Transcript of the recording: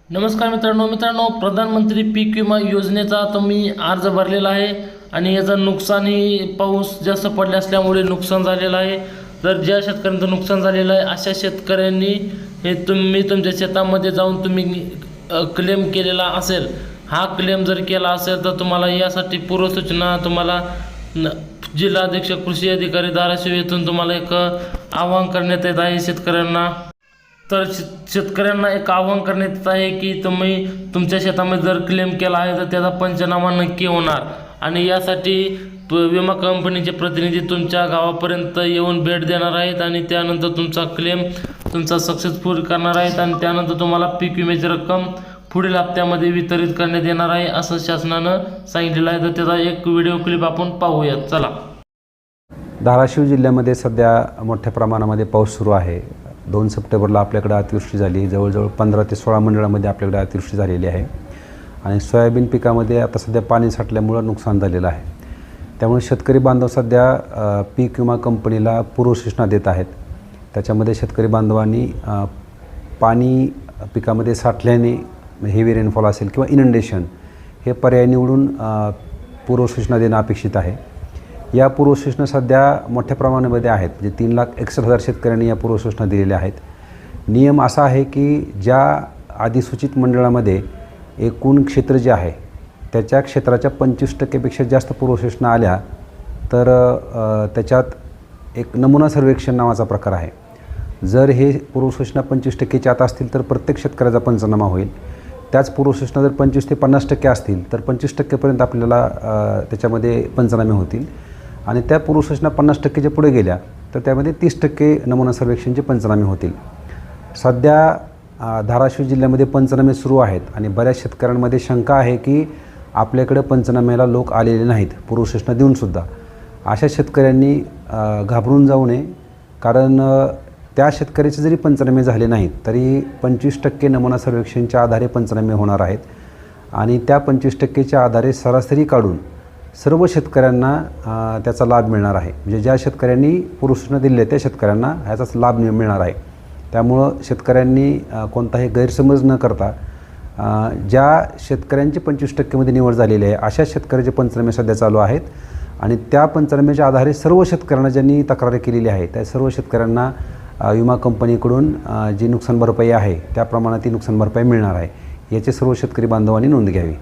नमस्कार मित्रांनो प्रधानमंत्री पीक विमा योजनेचा तुम्ही अर्ज भरलेला आहे आणि याचं नुकसानही पाऊस जास्त पडले असल्यामुळे नुकसान झालेलं आहे। जर ज्या शेतकऱ्यांचं नुकसान झालेलं आहे अशा शेतकऱ्यांनी हे तुम्ही तुमच्या शेतामध्ये जाऊन तुम्ही क्लेम केलेला असेल, हा क्लेम जर केला असेल तर तुम्हाला यासाठी पूर्वसूचना तुम्हाला जिल्हाध्यक्ष कृषी अधिकारी धाराशिव येथून तुम्हाला एक आवाहन करण्यात येत आहे शेतकऱ्यांना। तर शेतकऱ्यांना एक आवाहन करण्यात येत आहे की तुम्ही तुमच्या शेतामध्ये जर क्लेम केला आहे तर त्याचा पंचनामा नक्की होणार आणि यासाठी विमा कंपनीचे प्रतिनिधी तुमच्या गावापर्यंत येऊन भेट देणार आहेत आणि त्यानंतर तुमचा क्लेम सक्सेसफुल करणार आहेत आणि त्यानंतर तुम्हाला पीक विम्याची रक्कम पुढील हप्त्यामध्ये वितरित करण्यात येणार आहे असं शासनानं सांगितलेलं आहे। तर त्याचा एक व्हिडिओ क्लिप आपण पाहूयात, चला। धाराशिव जिल्ह्यामध्ये सध्या मोठ्या प्रमाणामध्ये पाऊस सुरू आहे। 2 सप्टेंबरला आपल्याकडे अतिवृष्टी झाली, जवळजवळ 15 ते 16 मंडळामध्ये आपल्याकडे अतिवृष्टी झालेली आहे आणि सोयाबीन पिकामध्ये आता सध्या पाणी साठल्यामुळं नुकसान झालेलं आहे। त्यामुळे शेतकरी बांधव सध्या पीक विमा कंपनीला पूर्वसूचना देत आहेत। त्याच्यामध्ये शेतकरी बांधवांनी पाणी पिकामध्ये साठल्याने हेवी रेनफॉल असेल किंवा इनंडेशन हे पर्याय निवडून पूर्वसूचना देणं अपेक्षित आहे। या पूर्वसूचना सध्या मोठ्या प्रमाणामध्ये आहेत, म्हणजे 3,61,000 शेतकऱ्यांनी या पूर्वसूचना दिलेल्या आहेत। नियम असा आहे की ज्या अधिसूचित मंडळामध्ये एकूण क्षेत्र जे आहे त्याच्या क्षेत्राच्या 25% जास्त पूर्वसूचना आल्या तर त्याच्यात एक नमुना सर्वेक्षण नावाचा प्रकार आहे। जर हे पूर्वसूचना 25%च्या आत असतील तर प्रत्येक शेतकऱ्याचा पंचनामा होईल। त्याच पूर्वसूचना जर 25 ते 50% असतील तर 25% आपल्याला त्याच्यामध्ये पंचनामे होतील आणि त्या पूर्वसूचना 50%च्या पुढे गेल्या तर त्यामध्ये 30% नमुना सर्वेक्षणचे पंचनामे होतील। सध्या धाराशिव जिल्ह्यामध्ये पंचनामे सुरू आहेत आणि बऱ्याच शेतकऱ्यांमध्ये शंका आहे की आपल्याकडे पंचनाम्याला लोक आलेले नाहीत पूर्वसूचना देऊनसुद्धा। अशा शेतकऱ्यांनी घाबरून जाऊ नये, कारण त्या शेतकऱ्याचे जरी पंचनामे झाले नाहीत तरी 25% नमुना सर्वेक्षणच्या आधारे पंचनामे होणार आहेत आणि त्या 25%च्या आधारे सरासरी काढून सर्व शेतकऱ्यांना त्याचा लाभ मिळणार आहे। म्हणजे ज्या शेतकऱ्यांनी पूर्वसूचना दिली आहे त्या शेतकऱ्यांना ह्याचाच लाभ मिळणार आहे। त्यामुळं शेतकऱ्यांनी कोणताही गैरसमज न करता ज्या शेतकऱ्यांची 25%मध्ये निवड झालेली आहे अशा शेतकऱ्याचे पंचनामे सध्या चालू आहेत आणि त्या पंचनाम्याच्या आधारे सर्व शेतकऱ्यांना ज्यांनी तक्रारी केलेली आहे त्या सर्व शेतकऱ्यांना विमा कंपनीकडून जी नुकसान भरपाई आहे त्या प्रमाणात ती नुकसान भरपाई मिळणार आहे। याची सर्व शेतकरी बांधवांनी नोंद घ्यावी।